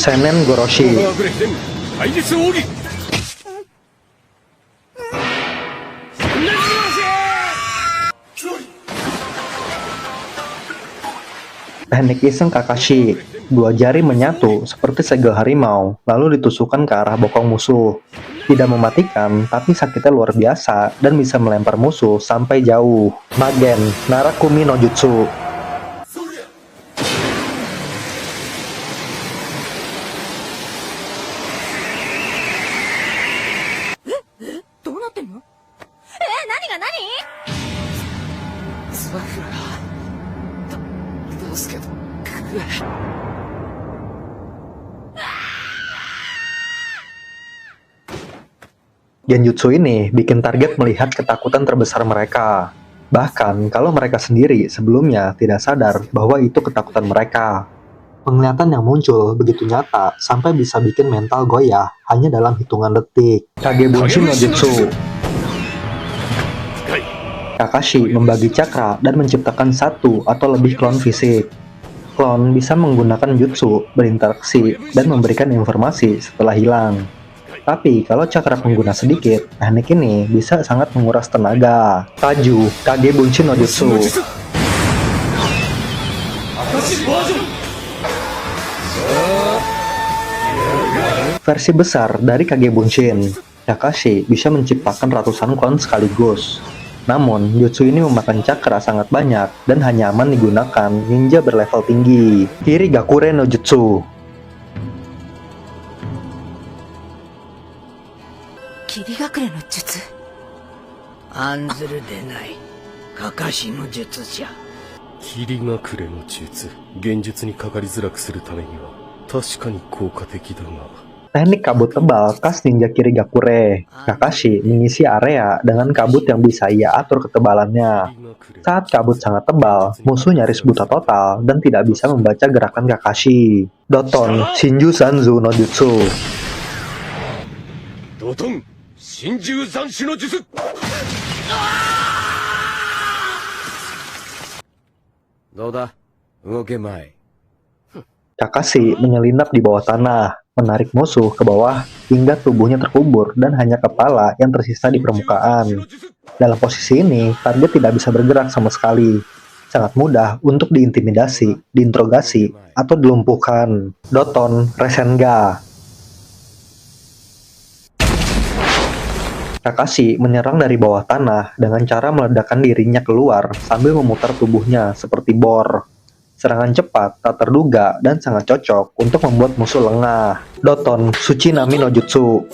Senen Goroshi. Teknik iseng Kakashi. Dua jari menyatu seperti segel harimau, lalu ditusukkan ke arah bokong musuh. Tidak mematikan, tapi sakitnya luar biasa dan bisa melempar musuh sampai jauh. Magen, Narakumi no Jutsu. Genjutsu ini bikin target melihat ketakutan terbesar mereka. Bahkan kalau mereka sendiri sebelumnya tidak sadar bahwa itu ketakutan mereka. Penglihatan yang muncul begitu nyata sampai bisa bikin mental goyah hanya dalam hitungan detik. Kagebunshin no Jutsu. Kakashi membagi cakra dan menciptakan satu atau lebih klon fisik. Klon bisa menggunakan jutsu, berinteraksi, dan memberikan informasi setelah hilang. Tapi kalau cakra pengguna sedikit, teknik ini bisa sangat menguras tenaga. Kaju, Kagebunshin no Jutsu. Versi besar dari Kagebunshin, Kakashi bisa menciptakan ratusan klon sekaligus. Namun, jutsu ini memakan cakra sangat banyak dan hanya aman digunakan ninja berlevel tinggi. Kirigakure no Jutsu. Kirigakure no Jutsu? 案ずるでない。かかしの術じゃ。霧隠れの術、現実にかかりづらくするためには確かに効果的だが。Teknik kabut tebal khas ninja Kirigakure. Kakashi mengisi area dengan kabut yang bisa ia atur ketebalannya. Saat kabut sangat tebal, musuh nyaris buta total dan tidak bisa membaca gerakan Kakashi. Doton, Shinju Zanzu no Jutsu. Doton, Shinju Zanshi no Jutsu. Doda, ugoke-mai. Kakashi menyelinap di bawah tanah, menarik musuh ke bawah hingga tubuhnya terkubur dan hanya kepala yang tersisa di permukaan. Dalam posisi ini, target tidak bisa bergerak sama sekali. Sangat mudah untuk diintimidasi, diinterogasi, atau dilumpuhkan. Doton, Rasengan. Kakashi menyerang dari bawah tanah dengan cara meledakkan dirinya keluar sambil memutar tubuhnya seperti bor. Serangan cepat, tak terduga, dan sangat cocok untuk membuat musuh lengah. Doton, Tsunami no Jutsu.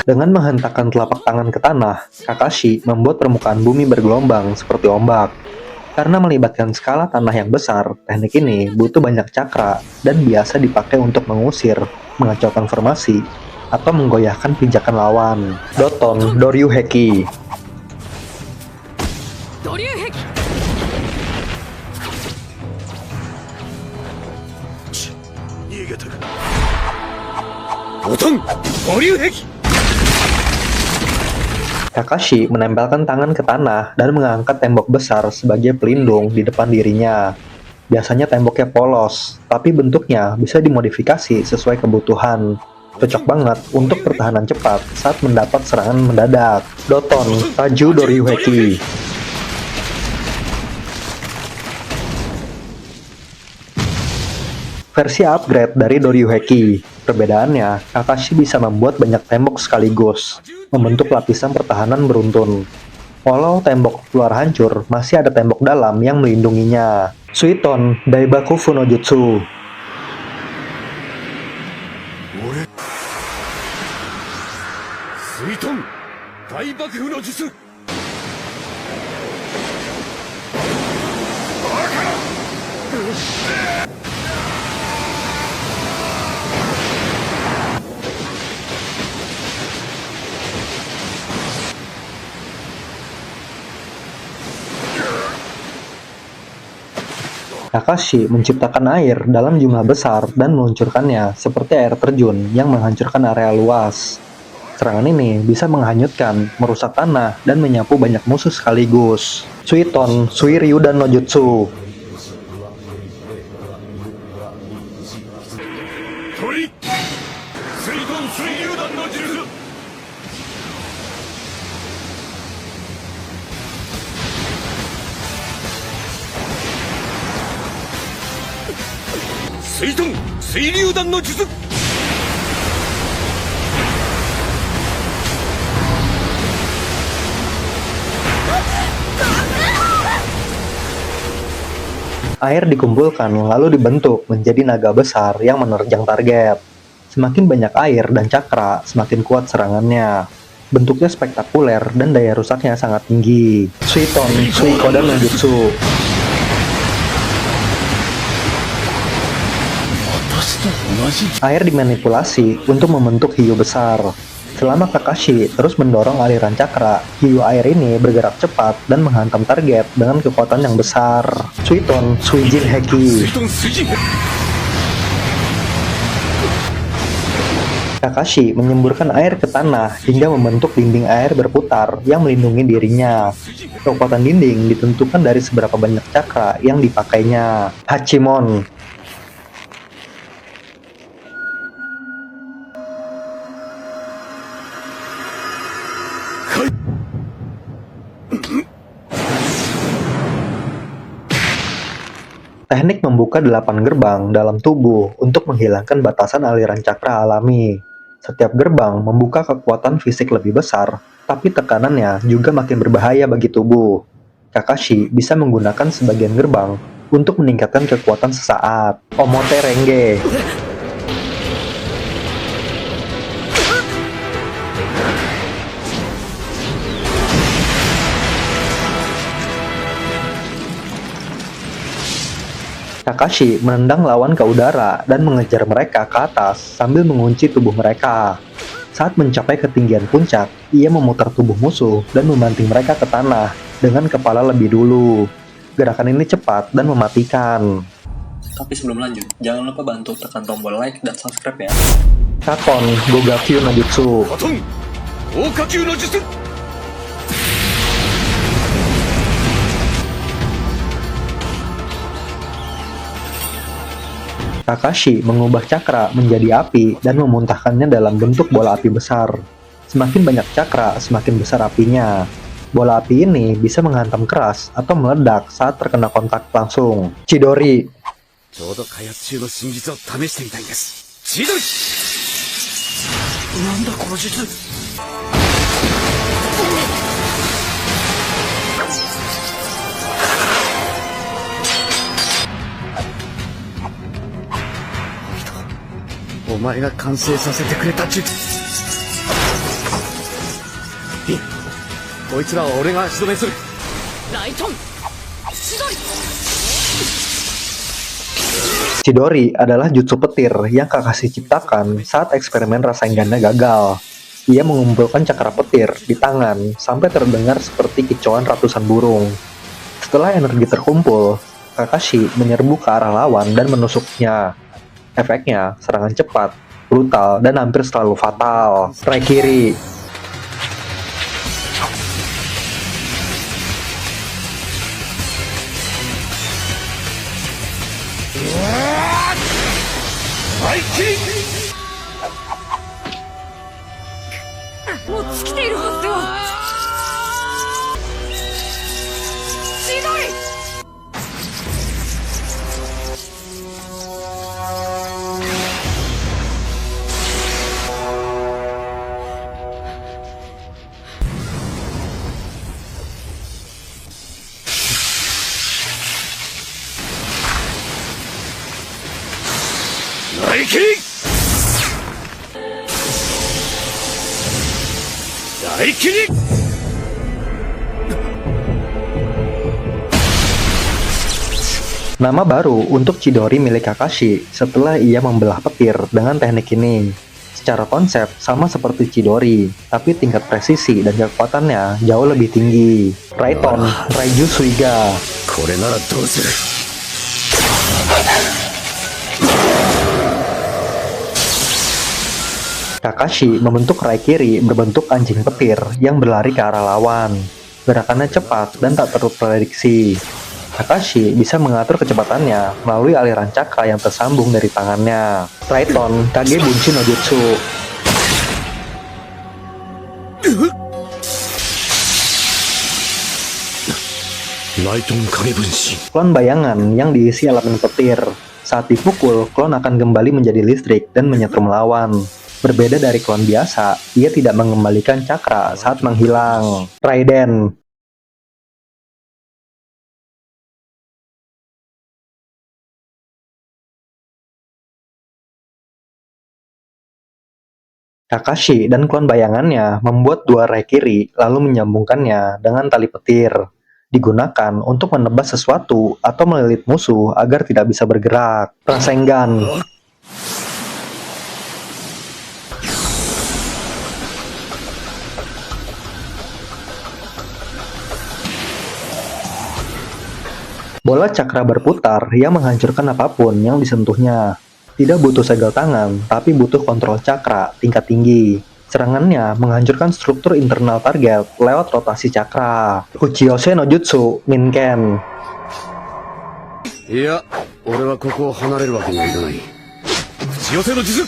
Dengan menghentakkan telapak tangan ke tanah, Kakashi membuat permukaan bumi bergelombang seperti ombak. Karena melibatkan skala tanah yang besar, teknik ini butuh banyak cakra dan biasa dipakai untuk mengusir, mengacaukan formasi, atau menggoyahkan pijakan lawan. Doton, Doryuheki. Doton, Doryuheki. Kakashi menempelkan tangan ke tanah dan mengangkat tembok besar sebagai pelindung di depan dirinya. Biasanya temboknya polos, tapi bentuknya bisa dimodifikasi sesuai kebutuhan. Cocok banget untuk pertahanan cepat saat mendapat serangan mendadak. Doton, Kaju Doryuheki. Versi upgrade dari Doryuheki. Perbedaannya, Kakashi bisa membuat banyak tembok sekaligus, membentuk lapisan pertahanan beruntun. Walau tembok luar hancur, masih ada tembok dalam yang melindunginya. Suiton, Daibaku Funojutsu. Suiton, Daibaku no Jutsu. Kakashi menciptakan air dalam jumlah besar dan meluncurkannya seperti air terjun yang menghancurkan area luas. Serangan ini bisa menghanyutkan, merusak tanah, dan menyapu banyak musuh sekaligus. Suiton Suiryudan no Jutsu. Air dikumpulkan lalu dibentuk menjadi naga besar yang menerjang target. Semakin banyak air dan cakra, semakin kuat serangannya. Bentuknya spektakuler dan daya rusaknya sangat tinggi. Suiton Suikoden no Jutsu. Air dimanipulasi untuk membentuk hiu besar. Selama Kakashi terus mendorong aliran cakra, hiu air ini bergerak cepat dan menghantam target dengan kekuatan yang besar. Suiton Suijin Heki. Kakashi menyemburkan air ke tanah hingga membentuk dinding air berputar yang melindungi dirinya. Kekuatan dinding ditentukan dari seberapa banyak cakra yang dipakainya. Hachimon. Teknik membuka 8 gerbang dalam tubuh untuk menghilangkan batasan aliran cakra alami. Setiap gerbang membuka kekuatan fisik lebih besar, tapi tekanannya juga makin berbahaya bagi tubuh. Kakashi bisa menggunakan sebagian gerbang untuk meningkatkan kekuatan sesaat. Omote Renge. Kakashi menendang lawan ke udara dan mengejar mereka ke atas sambil mengunci tubuh mereka. Saat mencapai ketinggian puncak, ia memutar tubuh musuh dan membanting mereka ke tanah dengan kepala lebih dulu. Gerakan ini cepat dan mematikan. Tapi sebelum lanjut, jangan lupa bantu tekan tombol like dan subscribe ya. Katon Gogakyu no Jutsu. Kakashi mengubah cakra menjadi api dan memuntahkannya dalam bentuk bola api besar. Semakin banyak cakra, semakin besar apinya. Bola api ini bisa menghantam keras atau meledak saat terkena kontak langsung. Chidori. Chidori adalah jutsu petir yang Kakashi ciptakan saat eksperimen Rasengan gagal. Ia mengumpulkan cakra petir di tangan sampai terdengar seperti kicauan ratusan burung. Setelah energi terkumpul, Kakashi menyerbu ke arah lawan dan menusuknya. Efeknya, serangan cepat, brutal, dan hampir selalu fatal. Raikiri. Nama baru untuk Chidori milik Kakashi setelah ia membelah petir dengan teknik ini. Secara konsep sama seperti Chidori, tapi tingkat presisi dan kekuatannya jauh lebih tinggi. Raiton Raiju Suiga. Kakashi membentuk Raikiri berbentuk anjing petir yang berlari ke arah lawan. Gerakannya cepat dan tak terprediksi. Kakashi bisa mengatur kecepatannya melalui aliran cakra yang tersambung dari tangannya. Triton Kage Bunshin no Jutsu. Klon bayangan yang diisi elemen petir. Saat dipukul, klon akan kembali menjadi listrik dan menyetrum melawan. Berbeda dari klon biasa, ia tidak mengembalikan cakra saat menghilang. Raiden Kakashi dan klon bayangannya membuat dua Raikiri lalu menyambungkannya dengan tali petir. Digunakan untuk menebas sesuatu atau melilit musuh agar tidak bisa bergerak. Rasengan bola cakra berputar yang menghancurkan apapun yang disentuhnya. Tidak butuh segel tangan, tapi butuh kontrol cakra tingkat tinggi. Serangannya menghancurkan struktur internal target lewat rotasi cakra. Uchiyose no Jutsu Ninken. いや、俺はここを離れるわけにはいかない。口寄せの術。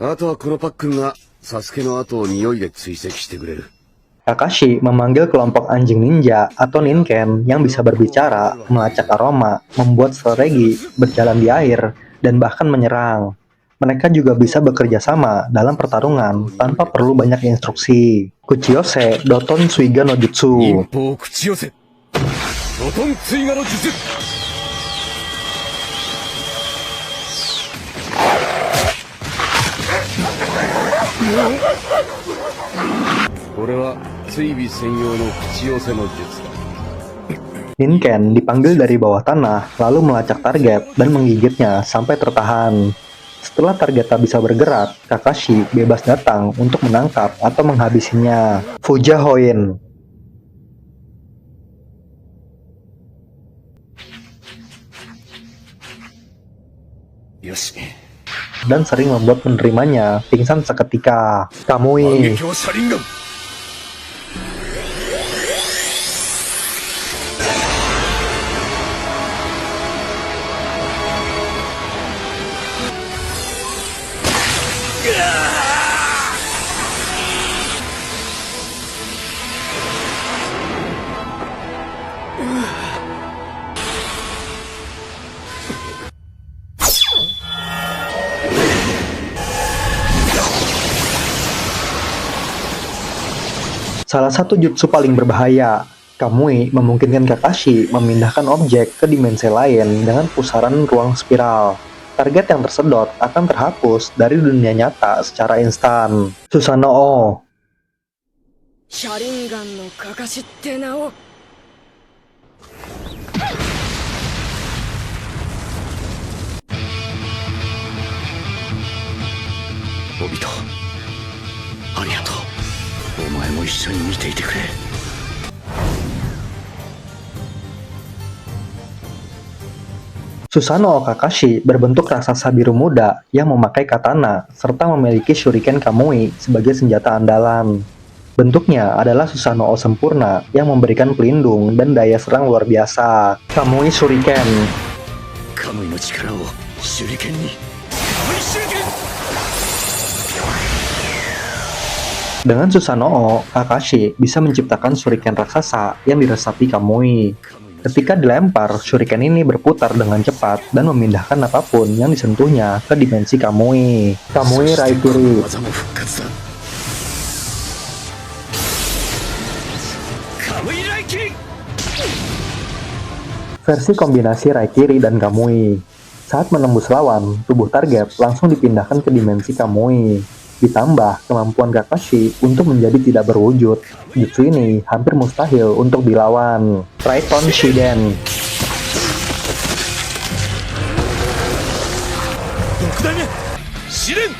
あとはこのパックンがサスケの後を匂いで追跡してくれる。 Kakashi memanggil kelompok anjing ninja atau Ninken yang bisa berbicara, melacak aroma, membuat strategi, berjalan di air, dan bahkan menyerang. Mereka juga bisa bekerja sama dalam pertarungan tanpa perlu banyak instruksi. Kuchiyose Doton Suiga no Jutsu. 忍法口寄せ。ロトン追加の術。これは追尾専用の口寄せの術だ。 Ninken dipanggil dari bawah tanah, lalu melacak target dan menggigitnya sampai tertahan. Setelah target tak bisa bergerak, Kakashi bebas datang untuk menangkap atau menghabisinya. Fuja Hoin Yoshi. dan sering membuat penerimanya pingsan seketika. Kamui 撃を車輪ガン。 Salah satu jutsu paling berbahaya, Kamui memungkinkan Kakashi memindahkan objek ke dimensi lain dengan pusaran ruang spiral. Target yang tersedot akan terhapus dari dunia nyata secara instan. Susanoo 車輪ガンのかかしって名を オビト、ありがとう。お前も一緒に見ていてくれ。 Susanoo Kakashi berbentuk raksasa biru muda yang memakai katana serta memiliki shuriken Kamui sebagai senjata andalan. Bentuknya adalah Susanoo sempurna yang memberikan pelindung dan daya serang luar biasa. Kamui Shuriken カムイの力を手裏剣に。カムイ手裏剣。 Dengan Susanoo, Kakashi bisa menciptakan shuriken raksasa yang diresapi Kamui. Ketika dilempar, shuriken ini berputar dengan cepat dan memindahkan apapun yang disentuhnya ke dimensi Kamui. Kamui Raikiri 技も復活だ。カムイライキリ。 versi kombinasi Raikiri dan Kamui. Saat menembus lawan, tubuh target langsung dipindahkan ke dimensi Kamui. Ditambah kemampuan Kakashi untuk menjadi tidak berwujud. Jutsu ini hampir mustahil untuk dilawan. Triton Shiden 6代目試練。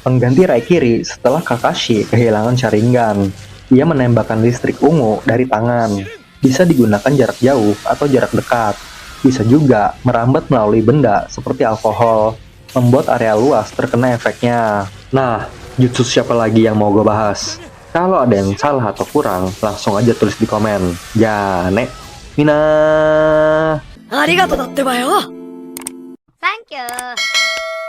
Pengganti Raikiri setelah Kakashi kehilangan Sharingan. Ia menembakkan listrik ungu dari tangan. Bisa digunakan jarak jauh atau jarak dekat. Bisa juga merambat melalui benda seperti alkohol, membuat area luas terkena efeknya. Nah, jutsu siapa lagi yang mau gue bahas? Kalau ada yang salah atau kurang, langsung aja tulis di komen. Jane, Mina. ありがとうだってばよ。サンキュー。